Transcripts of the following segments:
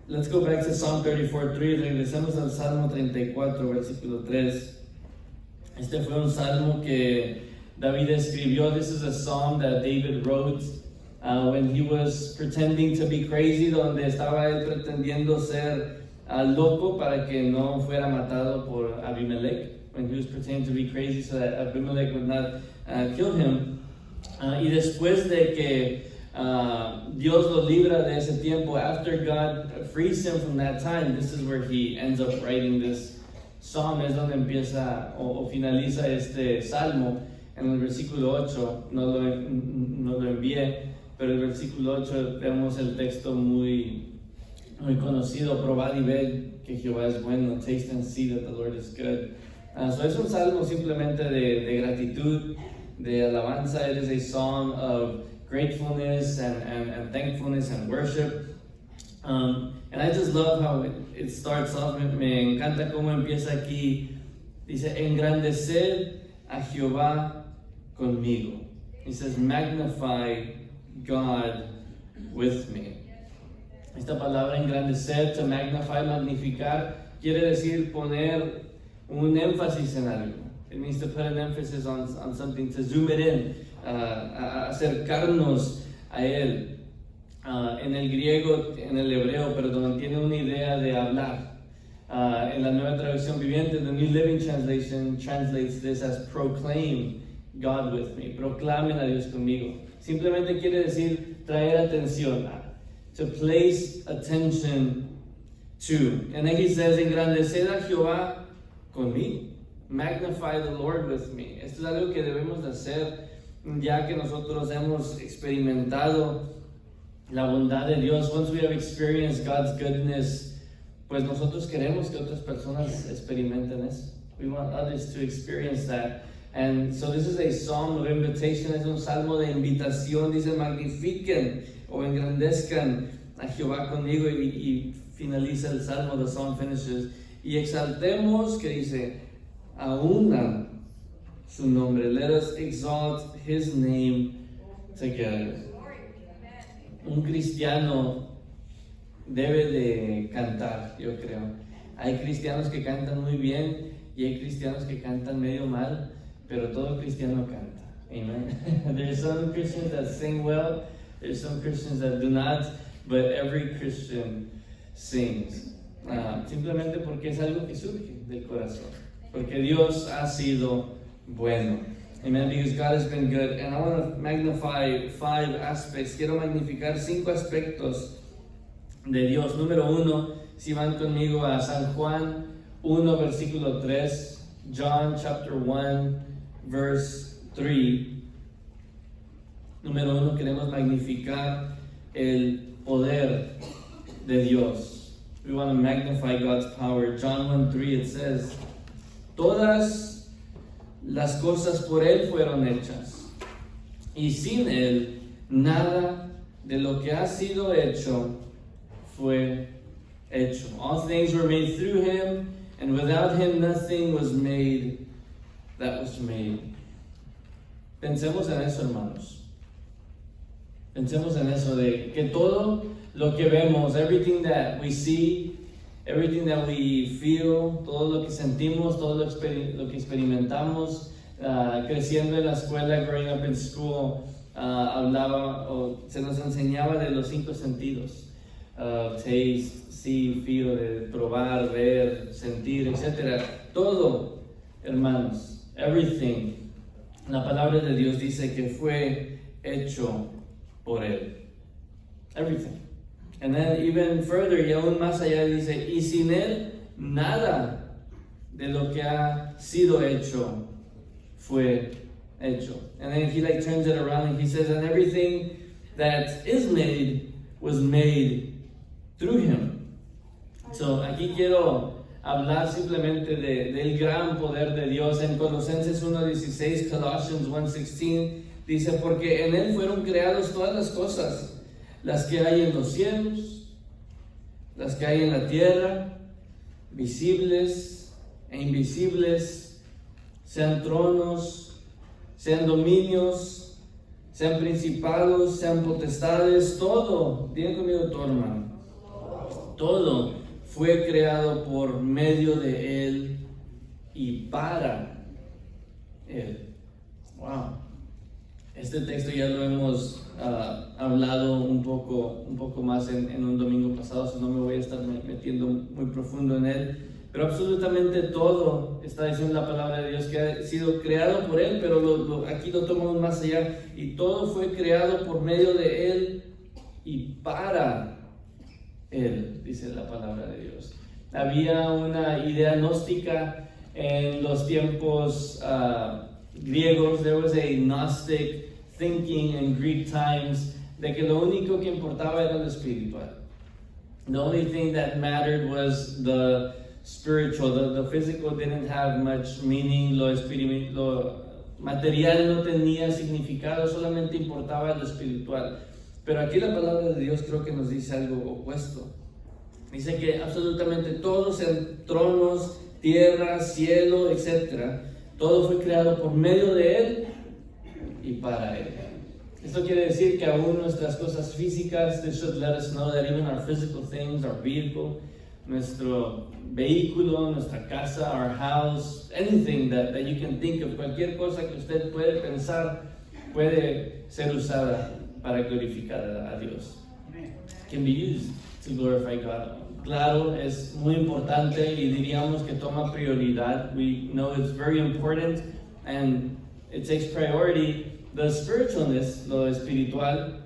let's go back to Psalm 34:3. Regresemos al Salmo 34, versículo 3. Este fue un salmo que David escribió. This is a psalm that David wrote when he was pretending to be crazy, donde estaba él pretendiendo ser loco para que no fuera matado por Abimelech. When he was pretending to be crazy so that Abimelech would not kill him. Y después de que Dios lo libra de ese tiempo, after God frees him from that time, this is where he ends up writing this psalm. Es donde empieza o finaliza este salmo en el versículo 8. No lo envié, pero el versículo 8 vemos el texto muy conocido: probad y ved que Jehová es bueno, taste and see that the Lord is good. So es un salmo simplemente de gratitud, de alabanza. It is a song of gratefulness and thankfulness and worship. And I just love how it starts off. Me encanta cómo empieza aquí. Dice, engrandeced a Jehová conmigo. He says, magnify God with me. Esta palabra engrandecer, to magnify, magnificar, quiere decir poner un énfasis en algo. It means to put an emphasis on something, to zoom it in, acercarnos a él. En el griego, en el hebreo, perdón, tiene una idea de hablar. En la Nueva Traducción Viviente, the New Living Translation translates this as proclaim God with me. Proclamen a Dios conmigo. Simplemente quiere decir traer atención a, to place attention to. And then he says, engrandeced a Jehová conmigo. Magnify the Lord with me. Esto es algo que debemos de hacer ya que nosotros hemos experimentado la bondad de Dios. Once we have experienced God's goodness, pues nosotros queremos que otras personas experimenten eso. We want others to experience that. And so this is a psalm of invitation. Es un salmo de invitación. Dice, magnifiquen o engrandezcan a Jehová conmigo. Y finaliza el salmo, the psalm finishes. Y exaltemos, que dice, aúna su nombre. Let us exalt his name together. Un cristiano debe de cantar, yo creo. Hay cristianos que cantan muy bien y hay cristianos que cantan medio mal, pero todo cristiano canta. Amen. There's some Christians that sing well, there's some Christians that do not, but every Christian sings. Simplemente porque es algo que surge del corazón, porque Dios ha sido bueno. Amen, because God has been good. And I want to magnify 5 aspects. Quiero magnificar 5 aspectos de Dios. Número 1, si van conmigo a San Juan 1, versículo 3. John chapter 1, verse 3. Número 1, queremos magnificar el poder de Dios. We want to magnify God's power. John 1:3, it says, todas las cosas por él fueron hechas, y sin él nada de lo que ha sido hecho fue hecho. All things were made through him, and without him nothing was made that was made. Pensemos en eso, hermanos. Pensemos en eso, de que todo lo que vemos, everything that we see, everything that we feel, todo lo que sentimos, todo lo que experimentamos, creciendo en la escuela, growing up in school, hablaba o se nos enseñaba de los 5 sentidos. Taste, see, feel, de probar, ver, sentir, etc. Todo, hermanos, everything. La palabra de Dios dice que fue hecho por él. Everything. And then even further, y aún más allá, dice, y sin él, nada de lo que ha sido hecho fue hecho. And then he turns it around and he says, and everything that is made was made through him. So aquí quiero hablar simplemente del gran poder de Dios. En Colosenses 1:16, Colossians 1:16, dice, porque en él fueron creadas todas las cosas, las que hay en los cielos, las que hay en la tierra, visibles e invisibles, sean tronos, sean dominios, sean principados, sean potestades, todo, digan conmigo todo, hermano, Todo fue creado por medio de Él y para Él. Wow. Este texto ya lo hemos hablado un poco más en un domingo pasado, so no me voy a estar metiendo muy profundo en él. Pero absolutamente todo está diciendo la palabra de Dios que ha sido creado por Él, pero aquí lo tomamos más allá. Y todo fue creado por medio de Él y para Él, dice la palabra de Dios. Había una idea gnóstica en los tiempos griegos. There was a Gnostic thinking in Greek times de que lo único que importaba era lo espiritual. The only thing that mattered was the spiritual. The physical didn't have much meaning. Lo material no tenía significado, solamente importaba lo espiritual. Pero aquí la palabra de Dios creo que nos dice algo opuesto. Dice que absolutamente todo, sean tronos, tierra, cielo, etc., todo fue creado por medio de Él y para Él. Esto quiere decir que aún nuestras cosas físicas, this should let us know that even our physical things, our vehicle, nuestro vehículo, nuestra casa, our house, anything that you can think of, cualquier cosa que usted puede pensar, puede ser usada para glorificar a Dios. Can be used to glorify God. Claro, es muy importante y diríamos que toma prioridad. We know it's very important and it takes priority, the spiritualness, lo espiritual,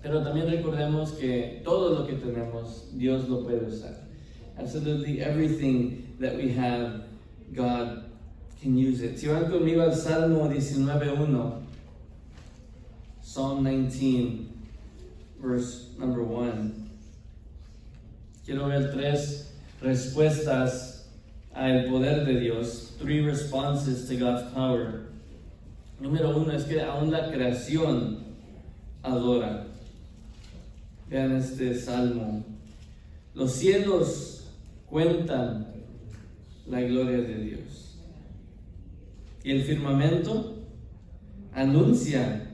pero también recordemos que todo lo que tenemos, Dios lo puede usar. Absolutely everything that we have, God can use it. Si van conmigo al Salmo 19:1, Psalm 19, verse number 1. Quiero ver 3 respuestas al poder de Dios. 3 responses to God's power. Número 1 es que aún la creación adora. Vean este salmo. Los cielos cuentan la gloria de Dios. Y el firmamento anuncia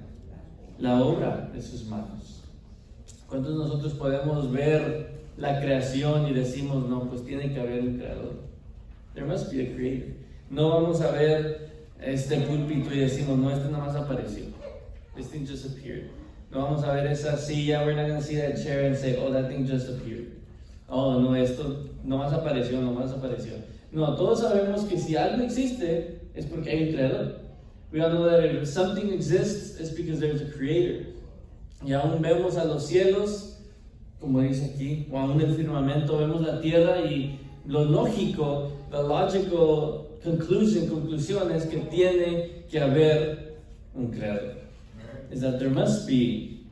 la obra de sus manos. ¿Cuántos de nosotros podemos ver la creación y decimos, no, pues tiene que haber un creador? There must be a creator. No vamos a ver este púlpito y decimos, no, este nada más apareció. This thing just appeared. No vamos a ver esa silla, we're not going to see that chair and say, oh, that thing just appeared. Oh, no, esto nomás apareció. No, todos sabemos que si algo existe es porque hay un creador. We all know that if something exists, it's because there's a creator. Y aún vemos a los cielos, como dice aquí, o aún el firmamento, vemos la tierra y lo lógico, the logical conclusion es que tiene que haber un creador. Is that there must be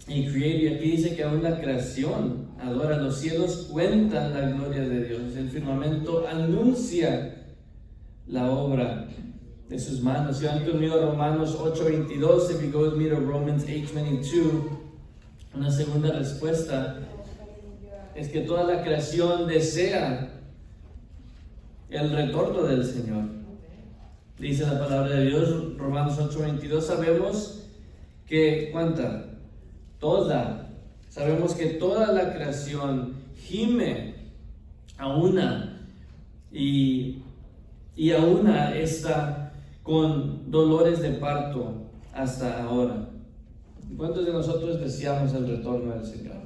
a creator. Y aquí dice que aún la creación adora, los cielos cuentan la gloria de Dios, el firmamento anuncia la obra de sus manos. Si van conmigo a Romanos 8:22, if you go with me to Romans 8:22, una segunda respuesta es que toda la creación desea el retorno del Señor. Dice la palabra de Dios, Romanos 8:22, sabemos que, ¿cuánta? Sabemos que toda la creación gime a una y a una está con dolores de parto hasta ahora. ¿Cuántos de nosotros deseamos el retorno del Señor?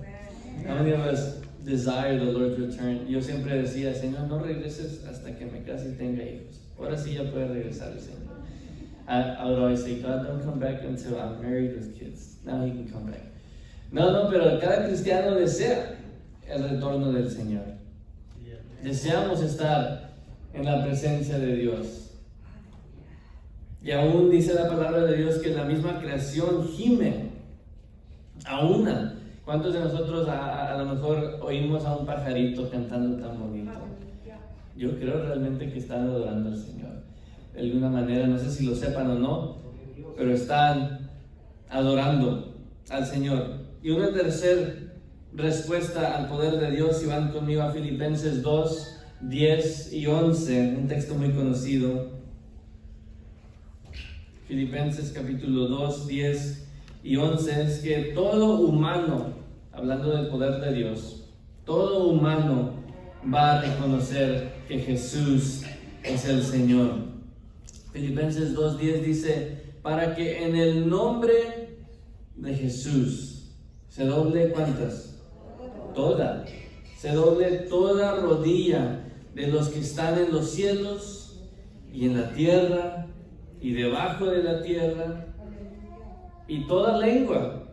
How many of us desire the Lord's return? Yo siempre decía, Señor, no regreses hasta que me case y tenga hijos. Ahora sí ya puede regresar el Señor. I would always say, God, don't come back until I'm married with kids. Now He can come back. No, pero cada cristiano desea el retorno del Señor. Deseamos estar en la presencia de Dios. Y aún dice la palabra de Dios que la misma creación gime a una. ¿Cuántos de nosotros a lo mejor oímos a un pajarito cantando tan bonito? Yo creo realmente que están adorando al Señor. De alguna manera, no sé si lo sepan o no, pero están adorando al Señor. Y una tercera respuesta al poder de Dios, si van conmigo a Filipenses 2, 10 y 11, un texto muy conocido. Filipenses capítulo 2, 10 y 11, es que todo humano, hablando del poder de Dios, Todo humano va a reconocer que Jesús es el Señor. Filipenses 2:10 dice, para que en el nombre de Jesús se doble, ¿cuántas? Toda. Se doble toda rodilla de los que están en los cielos y en la tierra y debajo de la tierra, y toda lengua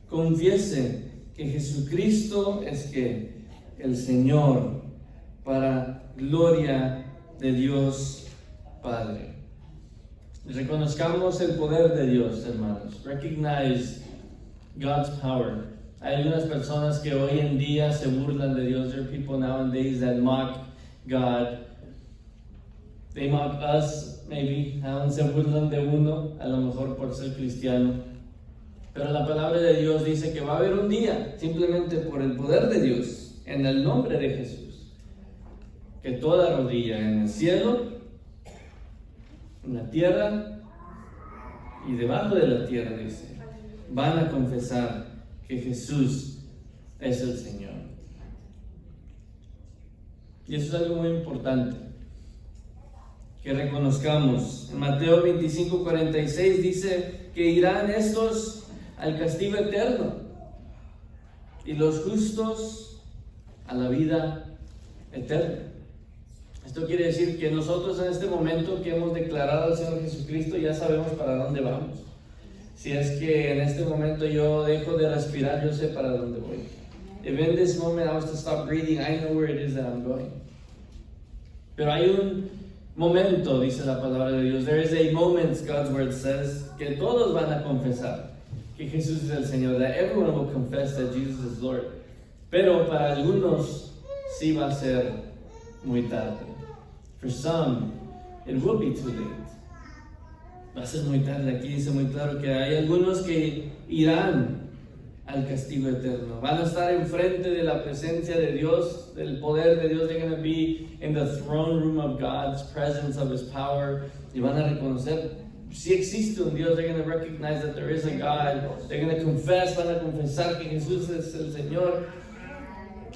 confiese que Jesucristo es que el Señor, para gloria de Dios Padre. Reconozcamos el poder de Dios, hermanos. Recognize God's power. Hay algunas personas que hoy en día se burlan de Dios. There are people nowadays that mock God. They mock us, maybe. Aún se burlan de uno, a lo mejor por ser cristiano. Pero la palabra de Dios dice que va a haber un día, simplemente por el poder de Dios, en el nombre de Jesús, que toda rodilla en el cielo, en la tierra y debajo de la tierra, dice, van a confesar que Jesús es el Señor. Y eso es algo muy importante, que reconozcamos. En Mateo 25:46 dice que irán estos al castigo eterno y los justos a la vida eterna. Esto quiere decir que nosotros en este momento que hemos declarado al Señor Jesucristo ya sabemos para dónde vamos. Si es que en este momento yo dejo de respirar, yo sé para dónde voy. If in this moment I was to stop breathing, I know where it is that I'm going. Pero hay un momento, dice la palabra de Dios. There is a moment, God's word says, que todos van a confesar que Jesús es el Señor. That everyone will confess that Jesus is Lord. Pero para algunos sí va a ser muy tarde. For some, it will be too late. Va a ser muy tarde. Aquí dice muy claro que hay algunos que irán al castigo eterno. Van a estar enfrente de la presencia de Dios, del poder de Dios. They're going to be in the throne room of God's presence, of His power. Y van a reconocer si existe un Dios. They're going to recognize that there is a God. They're going to confess, van a confesar que Jesús es el Señor.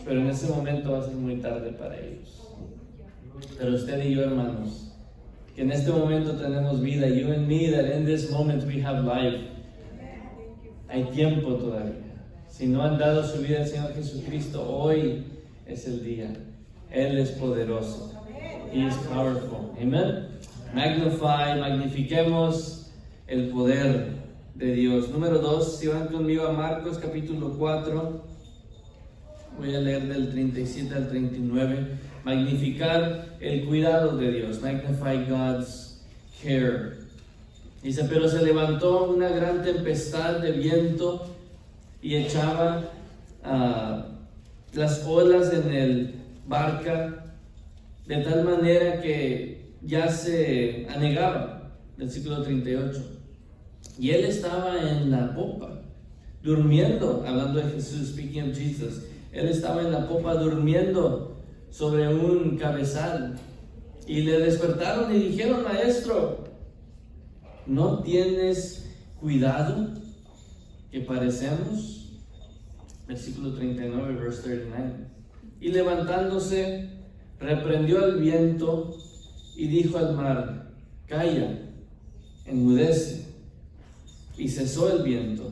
Pero en ese momento va a ser muy tarde para ellos. Pero usted y yo, hermanos, que en este momento tenemos vida, you and me, that in this moment we have life. Hay tiempo todavía. Si no han dado su vida al Señor Jesucristo, hoy es el día. Él es poderoso. He is powerful. Amen. Magnifiquemos el poder de Dios. Número 2, si van conmigo a Marcos capítulo 4, voy a leer del 37 al 39. Magnificar el cuidado de Dios. Magnify God's care. Dice, pero se levantó una gran tempestad de viento y echaba las olas en el barca de tal manera que ya se anegaba. Versículo 38. Y él estaba en la popa, durmiendo, hablando de Jesús, speaking of Jesus. Él estaba en la popa durmiendo sobre un cabezal. Y le despertaron y dijeron, maestro, ¿no tienes cuidado que parecemos? Versículo 39, verse 39. Y levantándose, reprendió al viento y dijo al mar, calla, enmudece. Y cesó el viento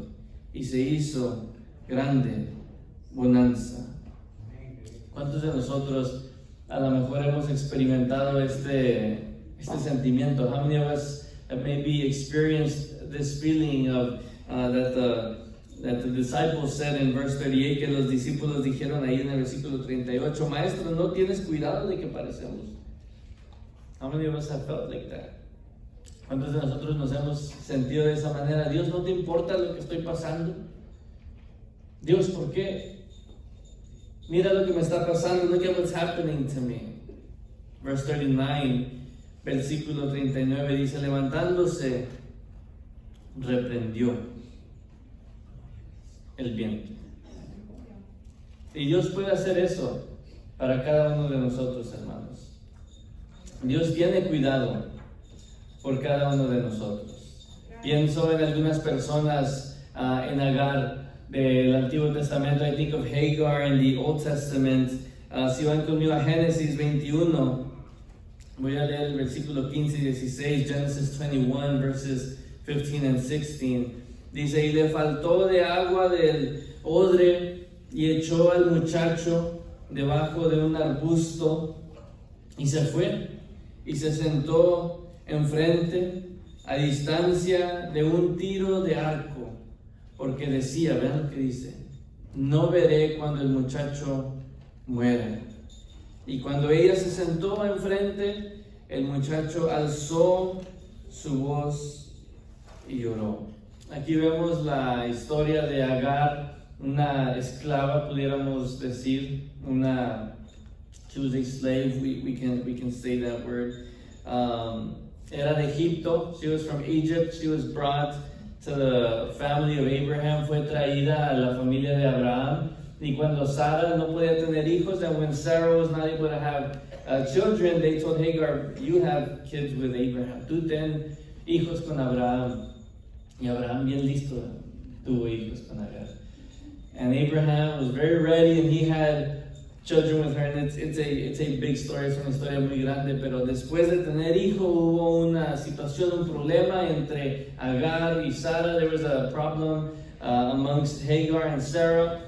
y se hizo grande bonanza. ¿Cuántos de nosotros a lo mejor hemos experimentado este sentimiento? How many of us have maybe experienced this feeling of that the disciples said in verse 38, que los discípulos dijeron ahí en el versículo 38, maestro, ¿no tienes cuidado de que parecemos? How many of us have felt like that? ¿Cuántos de nosotros nos hemos sentido de esa manera? Dios, ¿no te importa lo que estoy pasando? Dios, ¿por qué? Mira lo que me está pasando. Look at what's happening to me. Verse 39, versículo 39 dice, levantándose, reprendió el viento. Y Dios puede hacer eso para cada uno de nosotros, hermanos. Dios tiene cuidado por cada uno de nosotros. Pienso en algunas personas en Agar, del Antiguo Testamento. I think of Hagar in the Old Testament. Si van conmigo a Génesis 21, voy a leer el versículo 15 y 16, Genesis 21, verses 15 and 16. Dice, y le faltó de agua del odre y echó al muchacho debajo de un arbusto y se fue y se sentó enfrente a distancia de un tiro de arco, porque decía, vean lo que dice, no veré cuando el muchacho muera. Y cuando ella se sentó enfrente, el muchacho alzó su voz y lloró. Aquí vemos la historia de Agar, una esclava, pudiéramos decir, she was a slave, we can say that word. Era de Egipto, she was from Egypt, she was brought to the family of Abraham, fue traída a la familia de Abraham. Y cuando Sara no podía tener hijos, and when Sarah was not able to have children, they told Hagar, you have kids with Abraham, tú ten hijos con Abraham. Y Abraham, bien listo, tuvo hijos con Agar. And Abraham was very ready, and he had children with her. And it's a big story, es una historia muy grande. Pero después de tener hijos, hubo una situación, un problema entre Agar y Sara. There was a problem amongst Hagar and Sarah.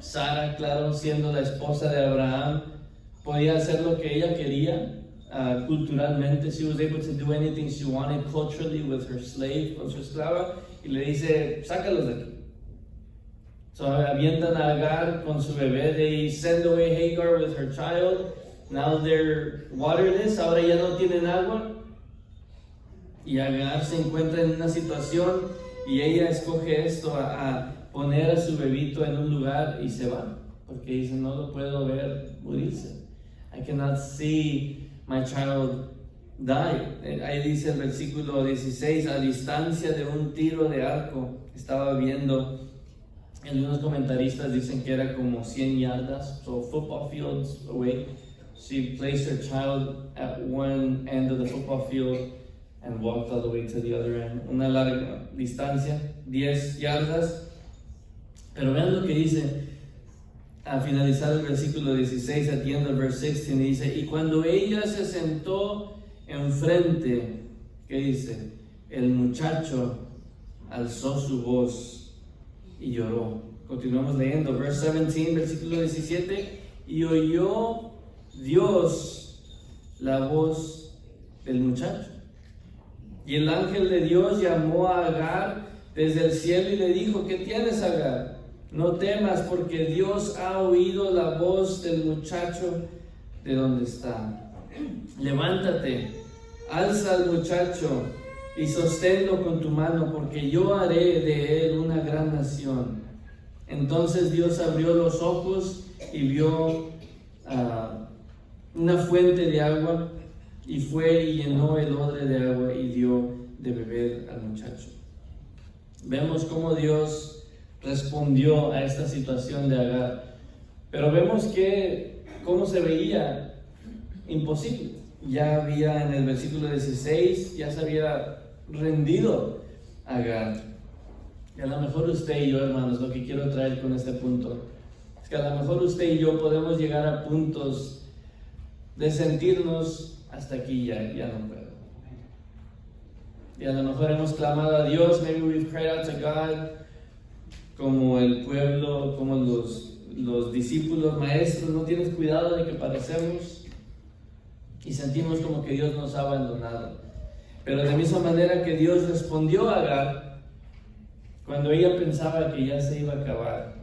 Sara, claro, siendo la esposa de Abraham, podía hacer lo que ella quería. Culturalmente, she was able to do anything she wanted culturally with her slave, con su esclava, y le dice, sácalos de aquí. So avientan a Agar con su bebé, they send away Hagar with her child. Now they're waterless, ahora ya no tienen agua. Y Agar se encuentra en una situación y ella escoge esto, a poner a su bebito en un lugar y se va, porque dice, no lo puedo ver morirse. I cannot see my child die. Ahí dice el versículo 16, a distancia de un tiro de arco. Estaba viendo, algunos comentaristas dicen que era como 100 yardas, so football fields away. She placed her child at one end of the football field and walked all the way to the other end. Una larga distancia, 10 yardas. Pero vean lo que dice a finalizar el versículo 16, at the end of verse 16, dice, y cuando ella se sentó enfrente, ¿qué dice? El muchacho alzó su voz y lloró. Continuamos leyendo, verse 17, versículo 17, y oyó Dios la voz del muchacho. Y el ángel de Dios llamó a Agar desde el cielo y le dijo, ¿qué tienes, Agar? No temas, porque Dios ha oído la voz del muchacho de donde está. Levántate, alza al muchacho y sosténlo con tu mano, porque yo haré de él una gran nación. Entonces Dios abrió los ojos y vio una fuente de agua, y fue y llenó el odre de agua y dio de beber al muchacho. Vemos cómo Dios respondió a esta situación de Agar, pero vemos que cómo se veía imposible. Ya había en el versículo 16, ya se había rendido Agar. Y a lo mejor usted y yo, hermanos, lo que quiero traer con este punto es que a lo mejor usted y yo podemos llegar a puntos de sentirnos hasta aquí, ya no puedo. Y a lo mejor hemos clamado a Dios, maybe we've cried out to God, como el pueblo, como los discípulos, maestros, no tienes cuidado de que padecemos, y sentimos como que Dios nos ha abandonado. Pero de la misma manera que Dios respondió a Agar, cuando ella pensaba que ya se iba a acabar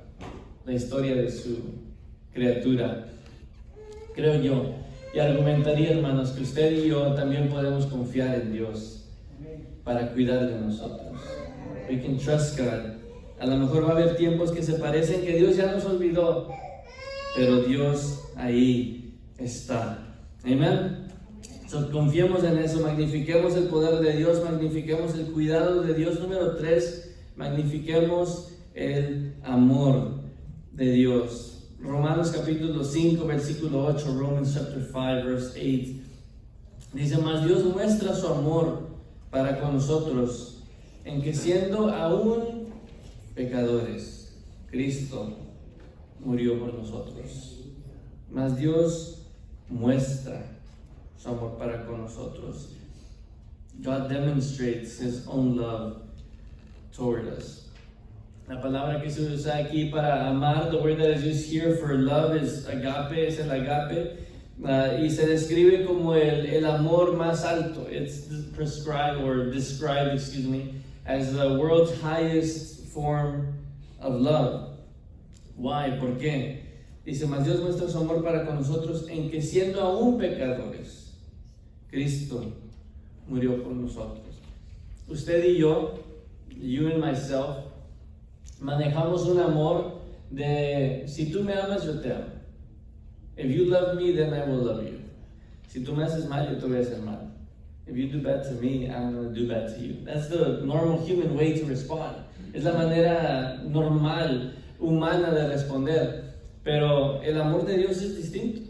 la historia de su criatura, creo yo, y argumentaría, hermanos, que usted y yo también podemos confiar en Dios para cuidar de nosotros. We can trust God. A lo mejor va a haber tiempos que se parecen que Dios ya nos olvidó, pero Dios ahí está. Amén. So, confiemos en eso, magnifiquemos el poder de Dios, magnifiquemos el cuidado de Dios. Número 3, magnifiquemos el amor de Dios. Romanos capítulo 5, versículo 8, Romans chapter 5, verse 8. Dice, mas Dios muestra su amor para con nosotros, en que siendo aún pecadores, Cristo murió por nosotros. Mas Dios muestra su amor para con nosotros. God demonstrates His own love toward us. La palabra que se usa aquí para amar, the word that is used here for love is agape, es el agape, y se describe como el amor más alto. It's described, as the world's highest form of love. Why? ¿Por qué? Dice, mas Dios muestra su amor para con nosotros en que siendo aún pecadores, Cristo murió por nosotros. Usted y yo, you and myself, manejamos un amor de si tú me amas, yo te amo. If you love me, then I will love you. Si tú me haces mal, yo te voy a hacer mal. If you do bad to me, I'm going to do bad to you. That's the normal human way to respond. Es la manera normal, humana de responder. Pero el amor de Dios es distinto.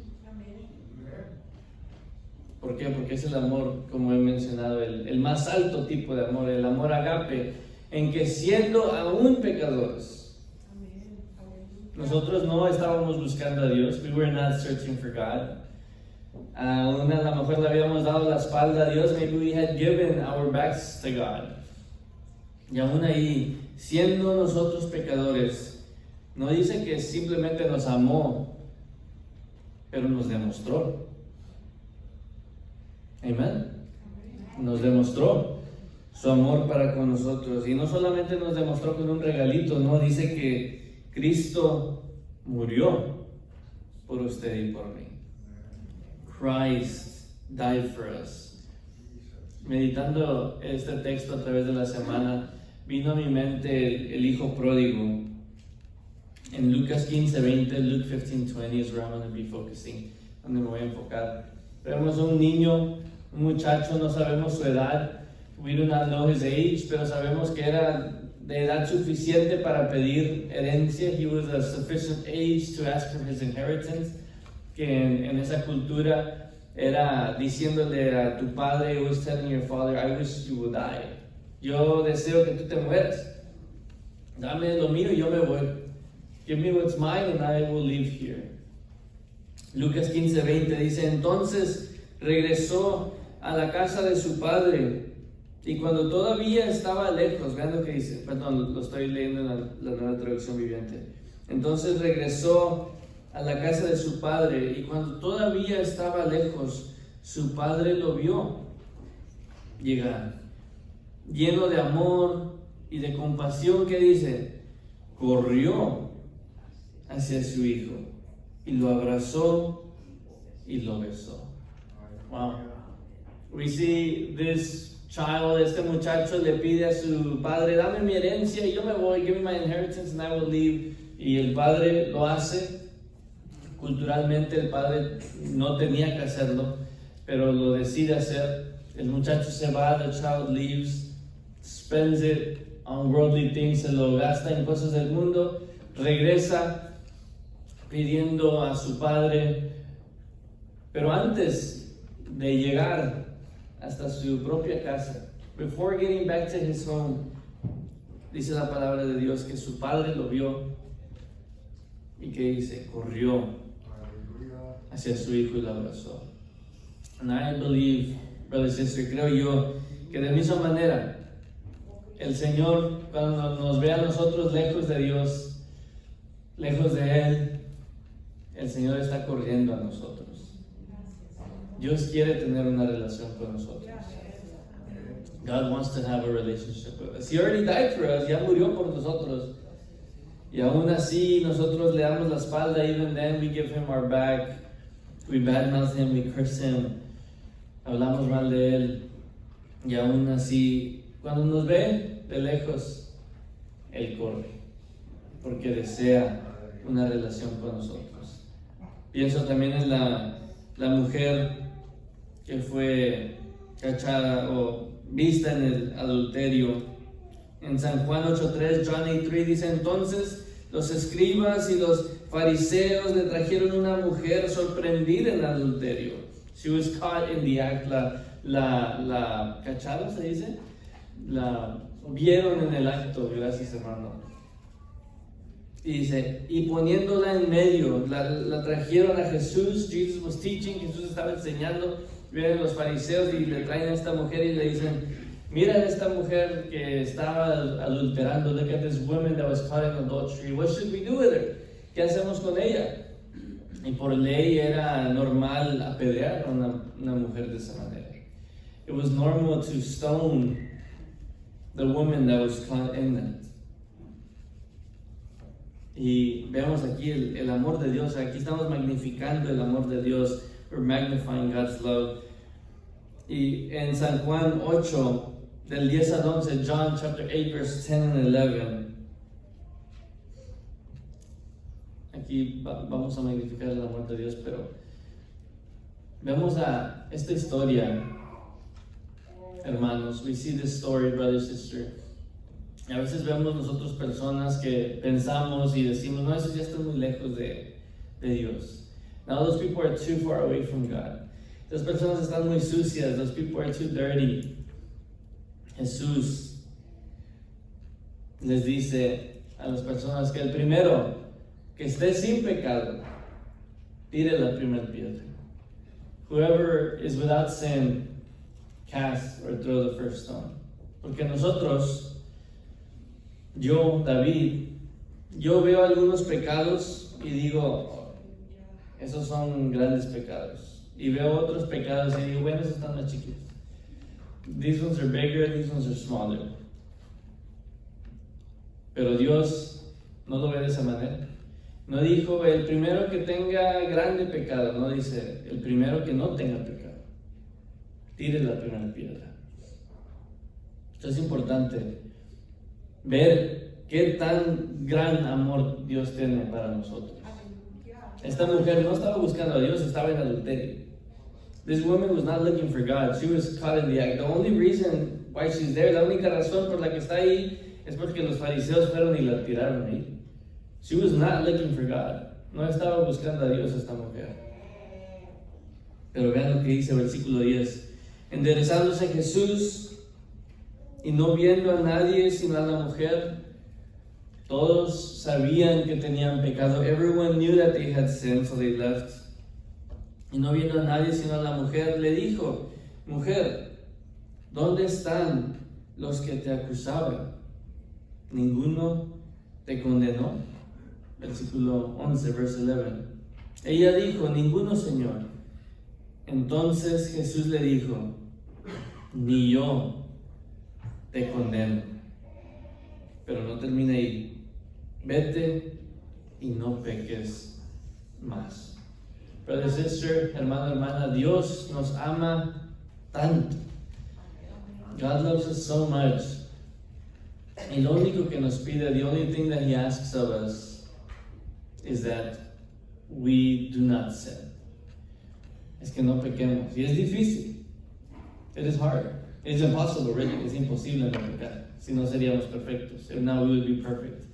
¿Por qué? Porque es el amor, como he mencionado, el más alto tipo de amor, el amor agape, en que siendo aún pecadores, nosotros no estábamos buscando a Dios. We were not searching for God. A lo mejor le habíamos dado la espalda a Dios. Maybe we had given our backs to God. Y aún ahí, siendo nosotros pecadores, no dice que simplemente nos amó, pero nos demostró. Amén. Nos demostró su amor para con nosotros. Y no solamente nos demostró con un regalito, no, dice que Cristo murió por usted y por mí. Christ died for us. Meditando este texto a través de la semana, vino a mi mente el hijo pródigo. En Lucas 15:20, Luke 15:20 is where I'm going to be focusing, donde me voy a enfocar. Vemos a un niño, un muchacho, no sabemos su edad. We do not know his age, pero sabemos que era de edad suficiente para pedir herencia. He was of sufficient age to ask for his inheritance. Que en esa cultura era diciéndole a tu padre, was telling your father, I wish you would die. Yo deseo que tú te mueras. Dame lo mío y yo me voy. Give me what's mine and I will leave here. Lucas 15:20 dice, entonces regresó a la casa de su padre y cuando todavía estaba lejos, vean lo que dice, perdón, lo estoy leyendo en la nueva traducción viviente. Entonces regresó a la casa de su padre y cuando todavía estaba lejos, su padre lo vio llegar, lleno de amor y de compasión. ¿Qué dice? Corrió hacia su hijo y lo abrazó y lo besó. Wow. We see this child, este muchacho le pide a su padre, dame mi herencia y yo me voy, give me my inheritance and I will leave. Y el padre lo hace. Culturalmente el padre no tenía que hacerlo, pero lo decide hacer. El muchacho se va, the child leaves, spends it on worldly things, se lo gasta en cosas del mundo, regresa pidiendo a su padre, pero antes de llegar hasta su propia casa, before getting back to his home, dice la palabra de Dios que su padre lo vio y que dice, corrió hacia su hijo y lo abrazó. And I believe, brother and sister, creo yo que de misma manera el Señor, cuando nos ve a nosotros lejos de Dios, lejos de Él, el Señor está corriendo a nosotros. Dios quiere tener una relación con nosotros. God wants to have a relationship with us. He already died for us, ya murió por nosotros. Y aún así nosotros le damos la espalda. Even then we give him our back. We badmouth him, we curse him. Hablamos mal de él. Y aún así, cuando nos ve de lejos, él corre. Porque desea una relación con nosotros. Pienso también en la mujer que fue cachada o vista en el adulterio. En San Juan 8:3, John 8:3 dice, entonces los escribas y los fariseos le trajeron una mujer sorprendida en adulterio. She was caught in the act. La cacharon, se dice. La vieron en el acto, gracias hermano. Y dice, y poniéndola en medio, la trajeron a Jesús. Jesus was teaching, Jesús estaba enseñando. Vienen los fariseos y le traen a esta mujer y le dicen, mira esta mujer que estaba adulterando. Look at this woman that was caught in adultery. What should we do with her? ¿Qué hacemos con ella? Y por ley era normal apedrear a una mujer de esa manera. It was normal to stone the woman that was caught in that. Y vemos aquí el amor de Dios. Aquí estamos magnificando el amor de Dios. We're magnifying God's love. Y en San Juan 8, del 10 al 11, John chapter 8, verse 10 and 11. Aquí vamos a magnificar el amor de Dios, pero vemos a esta historia, hermanos. We see this story, brother, sister. Y a veces vemos nosotros personas que pensamos y decimos, no, esos ya están muy lejos de Dios. Now those people are too far away from God. Esas personas están muy sucias. Those people are too dirty. Jesús les dice a las personas que el primero que esté sin pecado, tire la primera piedra. Whoever is without sin, cast or throw the first stone. Porque nosotros, yo, David, yo veo algunos pecados y digo, esos son grandes pecados. Y veo otros pecados y digo, bueno, esos están más chiquitos. These ones are bigger, these ones are smaller. Pero Dios no lo ve de esa manera. No dijo el primero que tenga grande pecado, no dice el primero que no tenga pecado. Tire la primera piedra. Esto es importante, ver qué tan gran amor Dios tiene para nosotros. Esta mujer no estaba buscando a Dios, estaba en adulterio. This woman was not looking for God. She was caught in the act. The only reason why she's there, la única razón por la que está ahí, es porque los fariseos fueron y la tiraron ahí. She was not looking for God. No estaba buscando a Dios esta mujer. Pero vean lo que dice el versículo 10. Enderezándose Jesús y no viendo a nadie sino a la mujer, todos sabían que tenían pecado. Everyone knew that they had sinned, so they left. Y no viendo a nadie sino a la mujer, le dijo, mujer, ¿dónde están los que te acusaban? ¿Ninguno te condenó? Versículo 11, verse 11. Ella dijo, ninguno, Señor. Entonces Jesús le dijo, ni yo te condeno. Pero no termina ahí. Vete y no peques más. Brother, sister, hermano, hermana, Dios nos ama tanto. God loves us so much. Y lo único que nos pide, the only thing that He asks of us is that we do not sin. Es que no pequemos. Y es difícil. It is hard. It's impossible, really. Es imposible no pecar. Si no seríamos perfectos. If not, we would be perfect.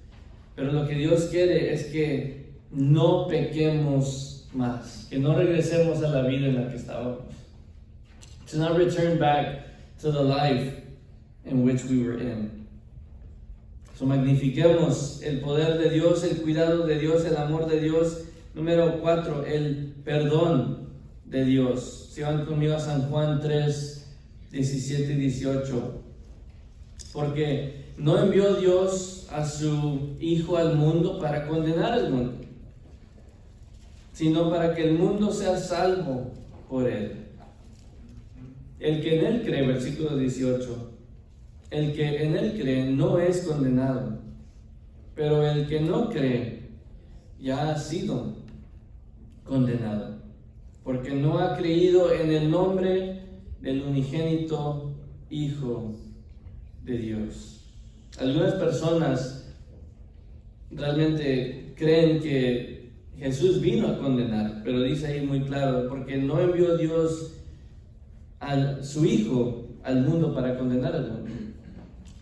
Pero lo que Dios quiere es que no pequemos más, que no regresemos a la vida en la que estábamos. To not return back to the life in which we were in. So magnifiquemos el poder de Dios, el cuidado de Dios, el amor de Dios. Número 4, el perdón de Dios. Si van conmigo a San Juan 3, 17 y 18. Porque no envió Dios a su Hijo al mundo para condenar al mundo, sino para que el mundo sea salvo por Él. El que en Él cree, versículo 18, el que en Él cree no es condenado, pero el que no cree ya ha sido condenado, porque no ha creído en el nombre del unigénito Hijo de Dios. Algunas personas realmente creen que Jesús vino a condenar, pero dice ahí muy claro, porque no envió Dios a su Hijo al mundo para condenar al mundo.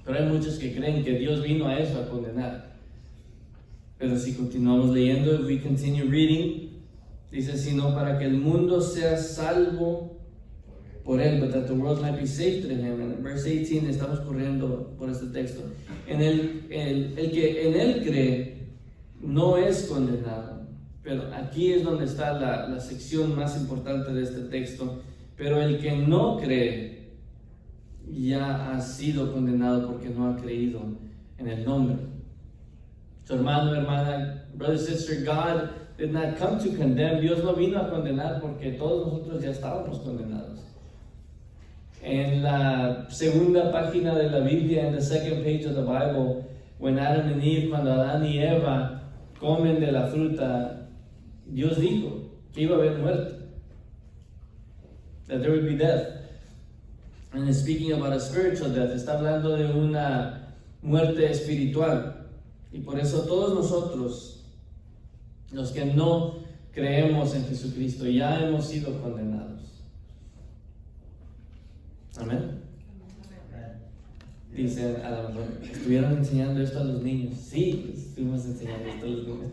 Pero hay muchos que creen que Dios vino a eso, a condenar. Pero si continuamos leyendo, if we continue reading, dice, sino para que el mundo sea salvo por Él, but that the world might be saved through Him. En verse 18 estamos corriendo por este texto. El que en Él cree no es condenado. Pero aquí es donde está la sección más importante de este texto. Pero el que no cree ya ha sido condenado porque no ha creído en el nombre. Su hermano, hermana, brother, sister, God did not come to condemn. Dios no vino a condenar porque todos nosotros ya estábamos condenados. En la segunda página de la Biblia, en the second page of the Bible, when Adam and Eve, cuando Adán y Eva comen de la fruta, Dios dijo que iba a haber muerte, that there would be death. And it's speaking about a spiritual death, está hablando de una muerte espiritual. Y por eso todos nosotros, los que no creemos en Jesucristo, ya hemos sido condenados. Amén. Dicen, a lo mejor, ¿estuvieron enseñando esto a los niños? Sí, estuvimos enseñando esto a los niños.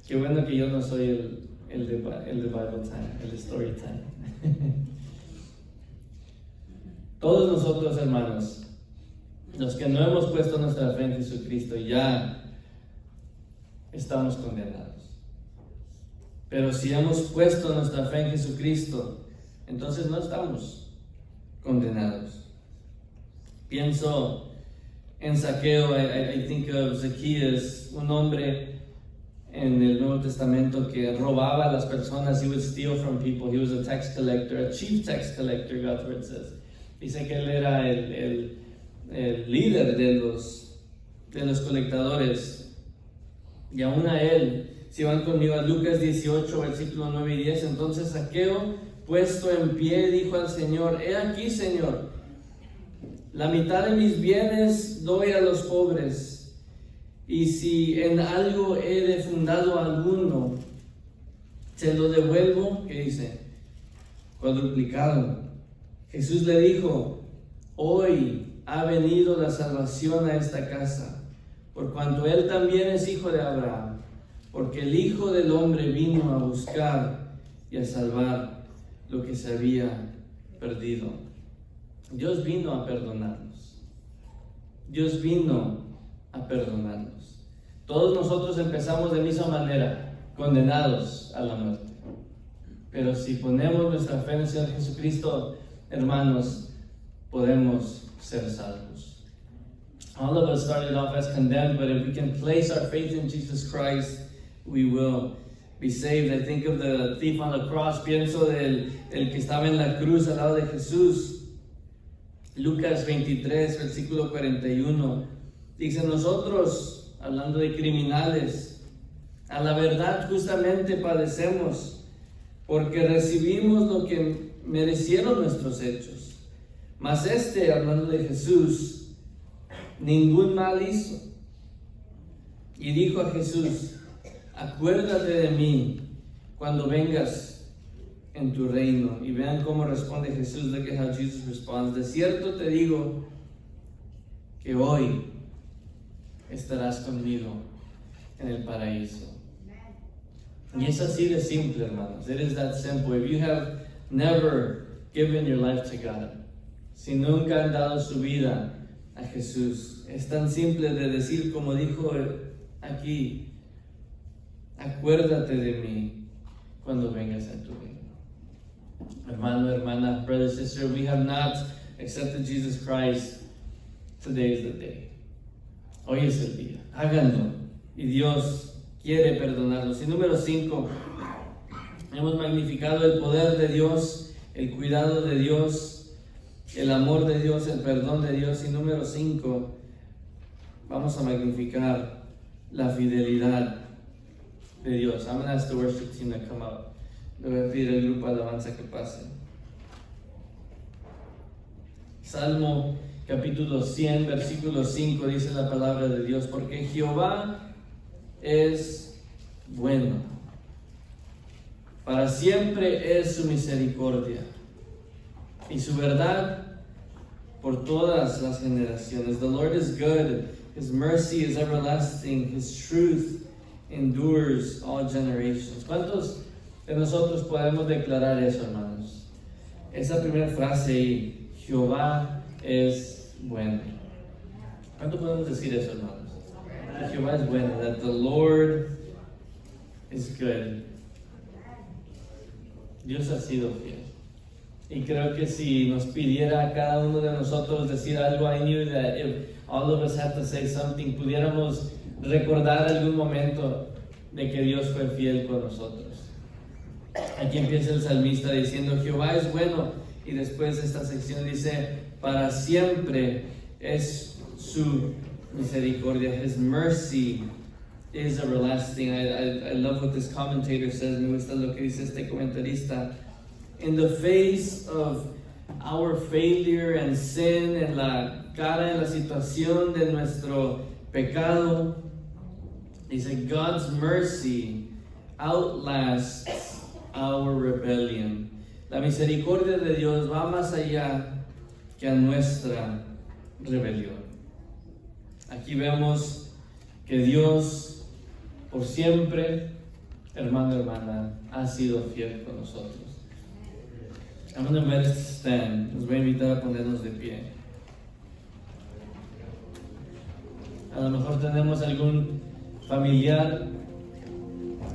Qué bueno que yo no soy el de Bible Time, el de Story Time. Todos nosotros, hermanos, los que no hemos puesto nuestra fe en Jesucristo, ya estamos condenados. Pero si hemos puesto nuestra fe en Jesucristo, entonces no estamos condenados. Pienso en Zaqueo. I think of Zacchaeus, un hombre en el Nuevo Testamento que robaba a las personas. He would steal from people. He was a tax collector, a chief tax collector, God's word says. Dice que él era el líder de los colectadores. Y aún a él, si van conmigo a Lucas 18, versículo 9 y 10, entonces Zaqueo, puesto en pie, dijo al Señor: He aquí, Señor, la mitad de mis bienes doy a los pobres, y si en algo he defraudado a alguno, se lo devuelvo, ¿qué dice? Cuadruplicado. Jesús le dijo: Hoy ha venido la salvación a esta casa, por cuanto él también es hijo de Abraham, porque el Hijo del Hombre vino a buscar y a salvar lo que se había perdido. Dios vino a perdonarnos. Dios vino a perdonarnos. Todos nosotros empezamos de misma manera, condenados a la muerte. Pero si ponemos nuestra fe en el Señor Jesucristo, hermanos, podemos ser salvos. All of us started off as condemned, but if we can place our faith in Jesus Christ, we will be saved. I think of the thief on the cross. Pienso del que estaba en la cruz al lado de Jesús. Lucas 23, versículo 41. Dice: nosotros, hablando de criminales, a la verdad justamente padecemos, porque recibimos lo que merecieron nuestros hechos. Mas hablando de Jesús, ningún mal hizo. Y dijo a Jesús: acuérdate de mí cuando vengas en tu reino. Y vean cómo responde Jesús. Look at how Jesus responds. De cierto te digo que hoy estarás conmigo en el paraíso. Y es así de simple, hermanos. It is that simple. If you have never given your life to God, si nunca han dado su vida a Jesús, es tan simple de decir como dijo aquí: acuérdate de mí cuando vengas a tu reino. Hermano, hermana, brother, sister, we have not accepted Jesus Christ. Today is the day. Hoy es el día. Háganlo. Y Dios quiere perdonarlos. Y número 5, hemos magnificado el poder de Dios, el cuidado de Dios, el amor de Dios, el perdón de Dios. Y número 5, vamos a magnificar la fidelidad de Dios. I'm going to ask the worship team to come up. Le voy a pedir al grupo de alabanza que pase. Salmo capítulo 100, versículo 5, dice la palabra de Dios: porque Jehová es bueno, para siempre es su misericordia, y su verdad por todas las generaciones. The Lord is good, His mercy is everlasting, His truth endures all generations. ¿Cuántos de nosotros podemos declarar eso, hermanos? Esa primera frase ahí: Jehová es bueno. ¿Cuánto podemos decir eso, hermanos? Jehová es bueno, that the Lord is good. Dios ha sido fiel. Y creo que si nos pidiera a cada uno de nosotros decir algo, I knew that if all of us had to say something, pudiéramos recordar algún momento de que Dios fue fiel con nosotros. Aquí empieza el salmista diciendo, Jehová es bueno, y después esta sección dice, para siempre es su misericordia. His mercy is everlasting. I love what this commentator says. Me gusta lo que dice este comentarista. In the face of our failure and sin, en la cara, en la situación de nuestro pecado, dice, God's mercy outlasts our rebellion. La misericordia de Dios va más allá que a nuestra rebelión. Aquí vemos que Dios por siempre, hermano, hermana, ha sido fiel con nosotros. I'm going to invite us to stand. Nos voy a invitar a ponernos de pie. A lo mejor tenemos algún familiar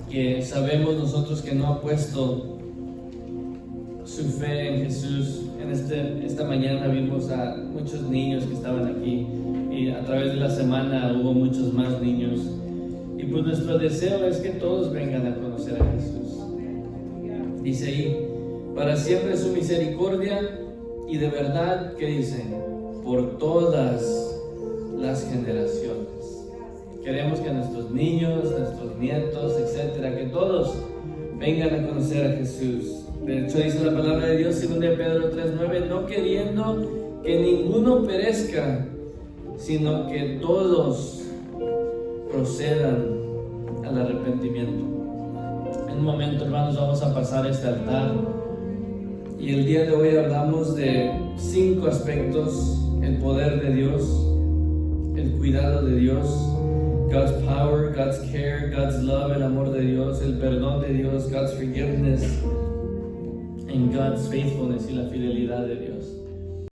que sabemos nosotros que no ha puesto su fe en Jesús. Esta mañana vimos a muchos niños que estaban aquí y a través de la semana hubo muchos más niños. Y pues nuestro deseo es que todos vengan a conocer a Jesús. Dice ahí, para siempre su misericordia y de verdad, ¿qué dicen? Por todas las generaciones. Queremos que nuestros niños, nuestros nietos, etcétera, que todos vengan a conocer a Jesús. De hecho, dice la palabra de Dios, 2 Pedro 3:9, no queriendo que ninguno perezca, sino que todos procedan al arrepentimiento. En un momento, hermanos, vamos a pasar a este altar. Y el día de hoy hablamos de 5 aspectos: el poder de Dios, el cuidado de Dios, God's power, God's care, God's love, el amor de Dios, el perdón de Dios, God's forgiveness, and God's faithfulness, y la fidelidad de Dios.